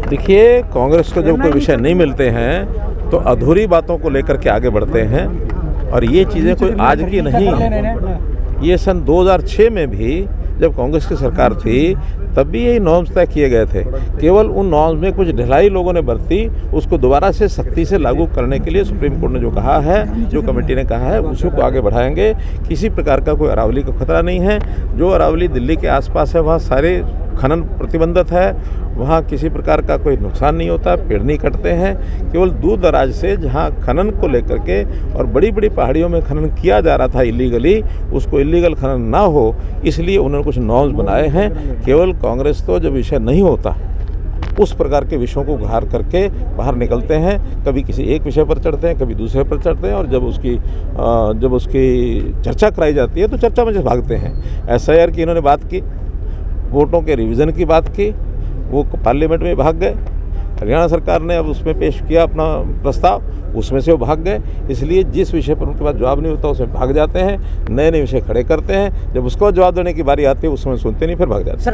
देखिए, कांग्रेस को जब कोई विषय नहीं मिलते हैं तो अधूरी बातों को लेकर के आगे बढ़ते हैं और ये चीज़ें कोई आज की नहीं है। ये सन 2006 में भी जब कांग्रेस की सरकार थी तब भी यही नॉर्म्स तय किए गए थे। केवल उन नॉर्म्स में कुछ ढिलाई लोगों ने बरती, उसको दोबारा से सख्ती से लागू करने के लिए सुप्रीम कोर्ट ने जो कहा है, जो कमेटी ने कहा है, उसी को आगे बढ़ाएंगे। किसी प्रकार का कोई अरावली का खतरा नहीं है। जो अरावली दिल्ली के आसपास है वहाँ सारे खनन प्रतिबंधित है, वहाँ किसी प्रकार का कोई नुकसान नहीं होता, पेड़ नहीं कटते हैं। केवल दूर दराज से जहाँ खनन को लेकर के और बड़ी बड़ी पहाड़ियों में खनन किया जा रहा था इलीगली, उसको इलीगल खनन ना हो इसलिए उन्होंने कुछ नॉर्म्स बनाए हैं। केवल कांग्रेस तो जब विषय नहीं होता उस प्रकार के विषयों को उघार करके बाहर निकलते हैं। कभी किसी एक विषय पर चढ़ते हैं, कभी दूसरे पर चढ़ते हैं और जब उसकी चर्चा कराई जाती है तो चर्चा में से भागते हैं। SIR की इन्होंने बात की, वोटों के रिवीजन की बात की, वो पार्लियामेंट में भाग गए। हरियाणा सरकार ने अब उसमें पेश किया अपना प्रस्ताव, उसमें से वो भाग गए। इसलिए जिस विषय पर उनके पास जवाब नहीं होता उसमें भाग जाते हैं, नए नए विषय खड़े करते हैं। जब उसको जवाब देने की बारी आती है उस समय सुनते नहीं, फिर भाग जाते हैं।